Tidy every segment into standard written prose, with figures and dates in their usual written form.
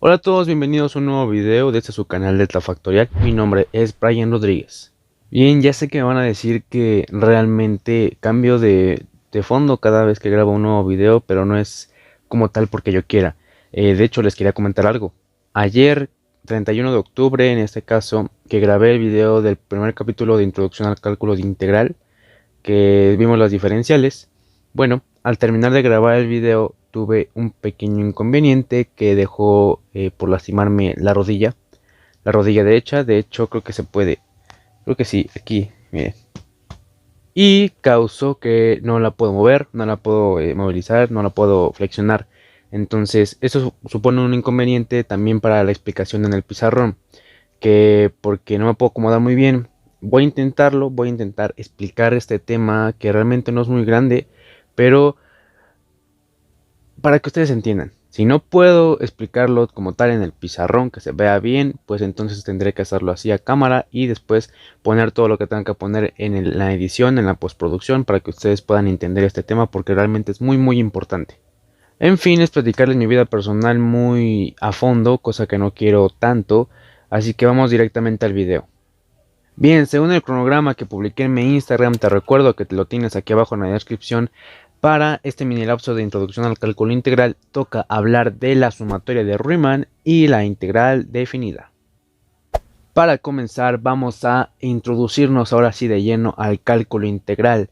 Hola a todos, bienvenidos a un nuevo video desde su canal de Factorial. Mi nombre es Brian Rodríguez. Bien, ya sé que me van a decir que realmente cambio de fondo cada vez que grabo un nuevo video, pero no es como tal porque yo quiera. De hecho, les quería comentar algo. Ayer, 31 de octubre, en este caso, que grabé el video del primer capítulo de Introducción al Cálculo de Integral, que vimos las diferenciales. Bueno, al terminar de grabar el video tuve un pequeño inconveniente que dejó por lastimarme la rodilla derecha. De hecho, creo que se puede, creo que sí, aquí, miren. Y causó que no la puedo mover, no la puedo movilizar, no la puedo flexionar. Entonces, eso supone un inconveniente también para la explicación en el pizarrón, que porque no me puedo acomodar muy bien. Voy a intentarlo, voy a intentar explicar este tema que realmente no es muy grande, pero para que ustedes entiendan. Si no puedo explicarlo como tal en el pizarrón que se vea bien, pues entonces tendré que hacerlo así a cámara y después poner todo lo que tenga que poner en la edición, en la postproducción, para que ustedes puedan entender este tema porque realmente es muy importante. En fin, es platicarles mi vida personal muy a fondo, cosa que no quiero tanto, así que vamos directamente al video. Bien, según el cronograma que publiqué en mi Instagram, te recuerdo que te lo tienes aquí abajo en la descripción. Para este mini lapso de introducción al cálculo integral, toca hablar de la sumatoria de Riemann y la integral definida. Para comenzar, vamos a introducirnos ahora sí de lleno al cálculo integral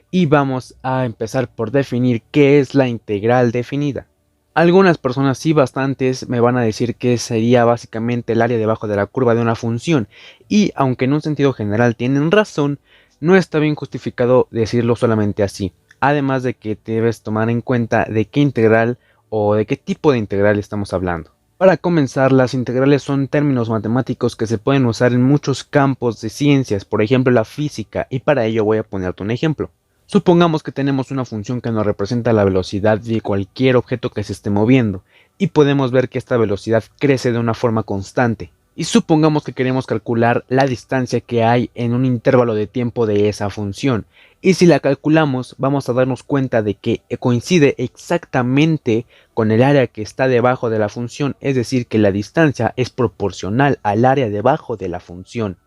y vamos a empezar por definir qué es la integral definida. Algunas personas y bastantes me van a decir que sería básicamente el área debajo de la curva de una función, y aunque en un sentido general tienen razón, no está bien justificado decirlo solamente así, además de que debes tomar en cuenta de qué integral o de qué tipo de integral estamos hablando. Para comenzar, las integrales son términos matemáticos que se pueden usar en muchos campos de ciencias, por ejemplo la física, y para ello voy a ponerte un ejemplo. Supongamos que tenemos una función que nos representa la velocidad de cualquier objeto que se esté moviendo, y podemos ver que esta velocidad crece de una forma constante. Y supongamos que queremos calcular la distancia que hay en un intervalo de tiempo de esa función, y si la calculamos vamos a darnos cuenta de que coincide exactamente con el área que está debajo de la función, es decir que la distancia es proporcional al área debajo de la función.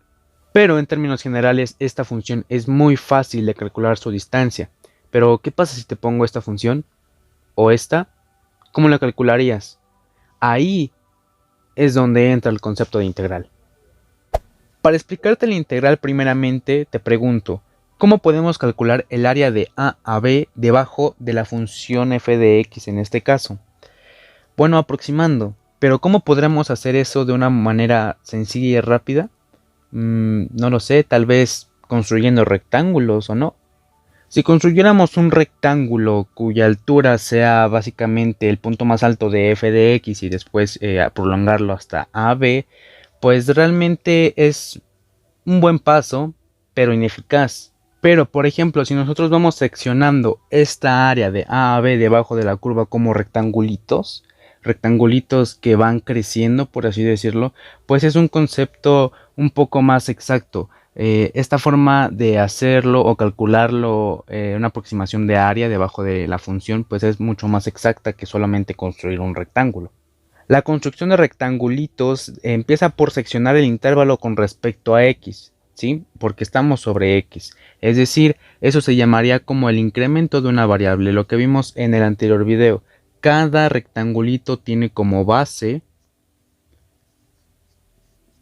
Pero en términos generales esta función es muy fácil de calcular su distancia. Pero ¿qué pasa si te pongo esta función? ¿O esta? ¿Cómo la calcularías? Ahí es donde entra el concepto de integral. Para explicarte la integral primeramente te pregunto, ¿cómo podemos calcular el área de A a B debajo de la función f de x en este caso? Bueno, aproximando, pero ¿cómo podremos hacer eso de una manera sencilla y rápida? No lo sé, tal vez construyendo rectángulos o no. Si construyéramos un rectángulo cuya altura sea básicamente el punto más alto de f de x y después prolongarlo hasta AB, pues realmente es un buen paso, pero ineficaz. Pero por ejemplo, si nosotros vamos seccionando esta área de A a B debajo de la curva como rectangulitos que van creciendo, por así decirlo, pues es un concepto un poco más exacto. Esta forma de hacerlo o calcularlo, una aproximación de área debajo de la función, pues es mucho más exacta que solamente construir un rectángulo. La construcción de rectangulitos empieza por seccionar el intervalo con respecto a x, ¿sí? Porque estamos sobre x. Es decir, eso se llamaría como el incremento de una variable, lo que vimos en el anterior video. Cada rectangulito tiene como base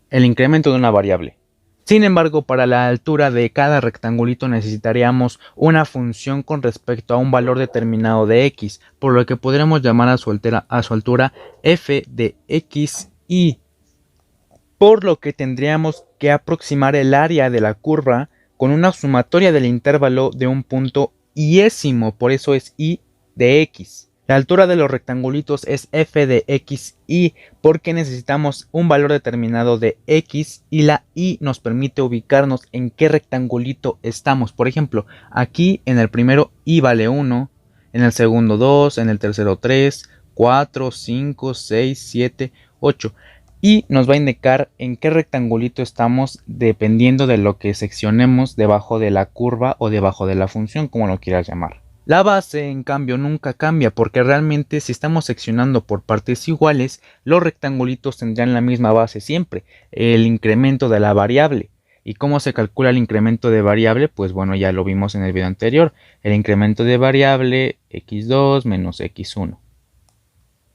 el incremento de una variable. Sin embargo, para la altura de cada rectangulito necesitaríamos una función con respecto a un valor determinado de x, por lo que podríamos llamar a su altura f de x y, por lo que tendríamos que aproximar el área de la curva con una sumatoria del intervalo de un punto iésimo, por eso es y de x. La altura de los rectangulitos es f de x y porque necesitamos un valor determinado de x y la y nos permite ubicarnos en qué rectangulito estamos. Por ejemplo, aquí en el primero y vale 1, en el segundo 2, en el tercero 3, 4, 5, 6, 7, 8. Y nos va a indicar en qué rectangulito estamos dependiendo de lo que seccionemos debajo de la curva o debajo de la función, como lo quieras llamar. La base, en cambio, nunca cambia porque realmente si estamos seccionando por partes iguales, los rectangulitos tendrán la misma base siempre, el incremento de la variable. ¿Y cómo se calcula el incremento de variable? Pues bueno, ya lo vimos en el video anterior. El incremento de variable x2 menos x1.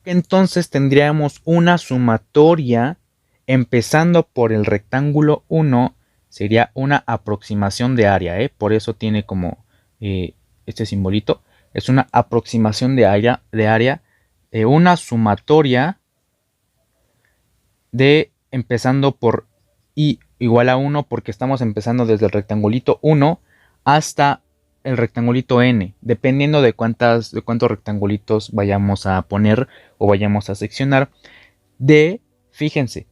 Entonces tendríamos una sumatoria empezando por el rectángulo 1, sería una aproximación de área, por eso tiene como este simbolito, es una aproximación de área, una sumatoria de empezando por i igual a 1 porque estamos empezando desde el rectangulito 1 hasta el rectangulito n, dependiendo de cuántos rectangulitos vayamos a poner o vayamos a seccionar. Fíjense,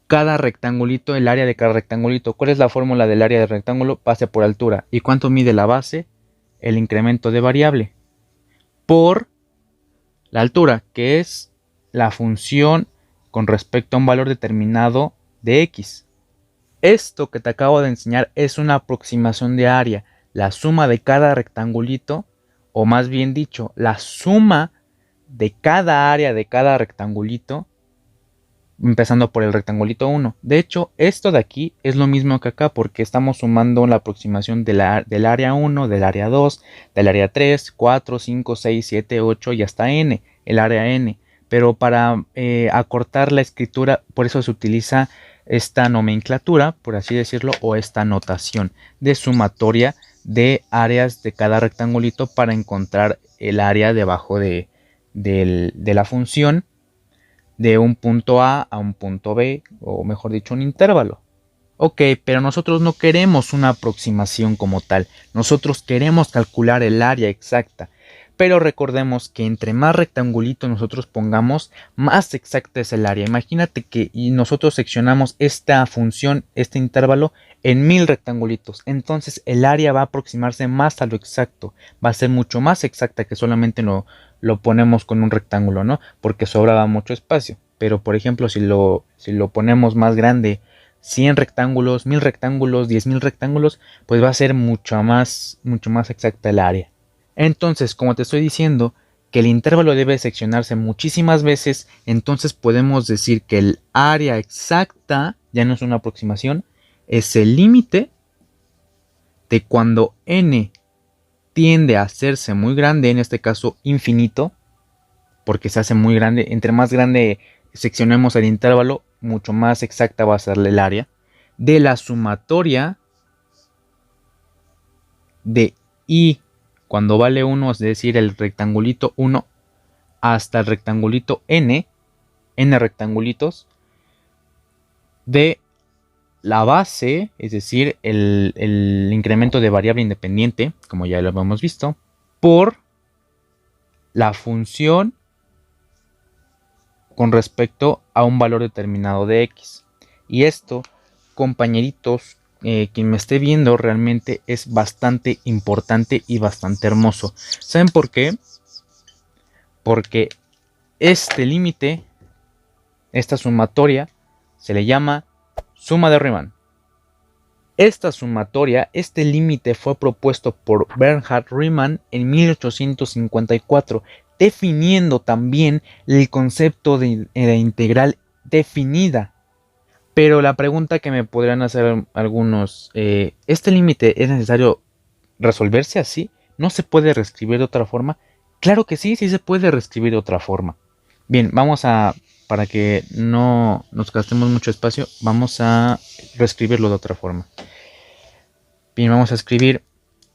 cada rectangulito, el área de cada rectangulito. ¿Cuál es la fórmula del área del rectángulo? Base por altura. ¿Y cuánto mide la base? El incremento de variable por la altura, que es la función con respecto a un valor determinado de x. Esto que te acabo de enseñar es una aproximación de área. La suma de cada rectangulito, o más bien dicho, la suma de cada área de cada rectangulito, empezando por el rectangulito 1. De hecho, esto de aquí es lo mismo que acá porque estamos sumando la aproximación del área 1, del área 2, del área 3, 4, 5, 6, 7, 8 y hasta n, el área n. Pero para acortar la escritura, por eso se utiliza esta nomenclatura, por así decirlo, o esta notación de sumatoria de áreas de cada rectangulito para encontrar el área debajo de la función de un punto A a un punto B, o mejor dicho, un intervalo. Ok, pero nosotros no queremos una aproximación como tal, nosotros queremos calcular el área exacta. Pero recordemos que entre más rectangulito nosotros pongamos, más exacta es el área. Imagínate que nosotros seccionamos esta función, este intervalo, en 1000 rectangulitos. Entonces el área va a aproximarse más a lo exacto. Va a ser mucho más exacta que solamente lo ponemos con un rectángulo, ¿no? Porque sobraba mucho espacio. Pero por ejemplo, si lo ponemos más grande, 100 rectángulos, 1000 rectángulos, 10.000 rectángulos, pues va a ser mucho más exacta el área. Entonces, como te estoy diciendo que el intervalo debe seccionarse muchísimas veces, entonces podemos decir que el área exacta, ya no es una aproximación, es el límite de cuando n tiende a hacerse muy grande, en este caso infinito, porque se hace muy grande. Entre más grande seccionemos el intervalo, mucho más exacta va a ser el área, de la sumatoria de i cuando vale 1, es decir, el rectangulito 1 hasta el rectangulito n rectangulitos, de la base, es decir, el incremento de variable independiente, como ya lo hemos visto, por la función con respecto a un valor determinado de x. Y esto, compañeritos, quien me esté viendo, realmente es bastante importante y bastante hermoso. ¿Saben por qué? Porque este límite, esta sumatoria, se le llama suma de Riemann. Esta sumatoria, este límite fue propuesto por Bernhard Riemann en 1854, definiendo también el concepto de integral definida. Pero la pregunta que me podrían hacer algunos, ¿este límite es necesario resolverse así? ¿No se puede reescribir de otra forma? Claro que sí, sí se puede reescribir de otra forma. Bien, para que no nos gastemos mucho espacio, vamos a reescribirlo de otra forma. Bien, vamos a escribir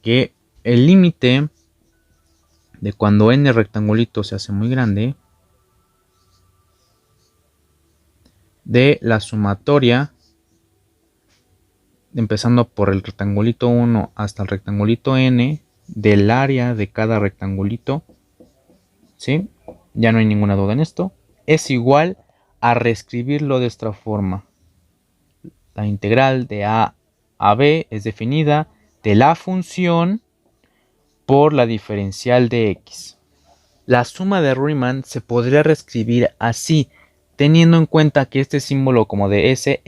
que el límite de cuando n rectangulito se hace muy grande de la sumatoria, empezando por el rectangulito 1 hasta el rectangulito n, del área de cada rectangulito, ¿sí? Ya no hay ninguna duda en esto, es igual a reescribirlo de esta forma. La integral de a b es definida de la función por la diferencial de x. La suma de Riemann se podría reescribir así, teniendo en cuenta que este símbolo como de S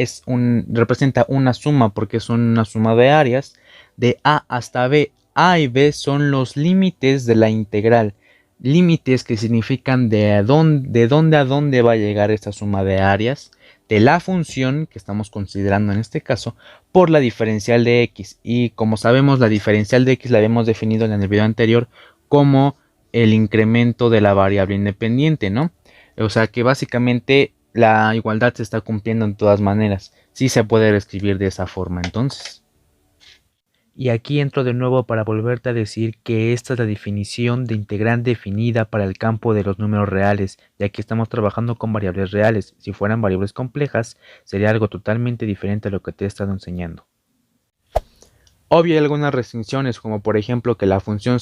representa una suma porque es una suma de áreas de A hasta B. A y B son los límites de la integral. Límites que significan de dónde a dónde va a llegar esta suma de áreas de la función que estamos considerando en este caso por la diferencial de x. Y como sabemos, la diferencial de x la habíamos definido en el video anterior como el incremento de la variable independiente, ¿no? O sea que básicamente la igualdad se está cumpliendo en todas maneras. Sí se puede reescribir de esa forma entonces. Y aquí entro de nuevo para volverte a decir que esta es la definición de integral definida para el campo de los números reales, ya que estamos trabajando con variables reales. Si fueran variables complejas, sería algo totalmente diferente a lo que te he estado enseñando. Obvio hay algunas restricciones, como por ejemplo que la función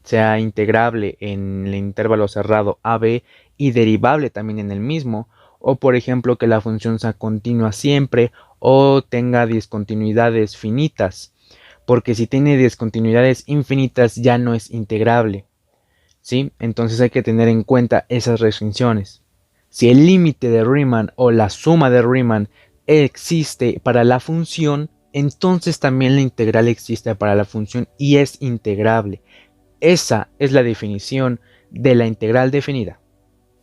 sea integrable en el intervalo cerrado AB y derivable también en el mismo, o por ejemplo que la función sea continua siempre o tenga discontinuidades finitas. Porque si tiene discontinuidades infinitas ya no es integrable, ¿sí? Entonces hay que tener en cuenta esas restricciones. Si el límite de Riemann o la suma de Riemann existe para la función, entonces también la integral existe para la función y es integrable. Esa es la definición de la integral definida.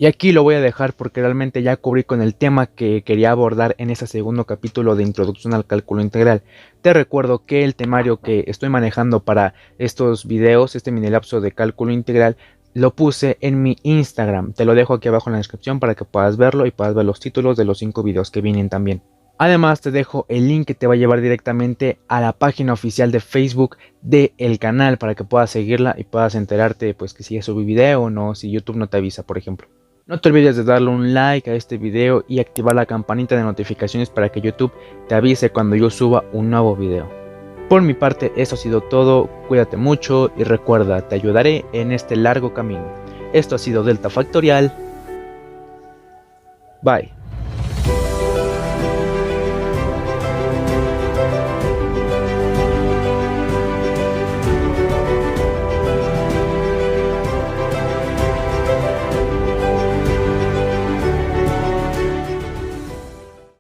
Y aquí lo voy a dejar porque realmente ya cubrí con el tema que quería abordar en este segundo capítulo de Introducción al Cálculo Integral. Te recuerdo que el temario que estoy manejando para estos videos, este mini lapso de cálculo integral, lo puse en mi Instagram. Te lo dejo aquí abajo en la descripción para que puedas verlo y puedas ver los títulos de los 5 videos que vienen también. Además te dejo el link que te va a llevar directamente a la página oficial de Facebook del canal para que puedas seguirla y puedas enterarte pues que si ya subí video o no, si YouTube no te avisa, por ejemplo. No te olvides de darle un like a este video y activar la campanita de notificaciones para que YouTube te avise cuando yo suba un nuevo video. Por mi parte eso ha sido todo, cuídate mucho y recuerda, te ayudaré en este largo camino. Esto ha sido Delta Factorial. Bye.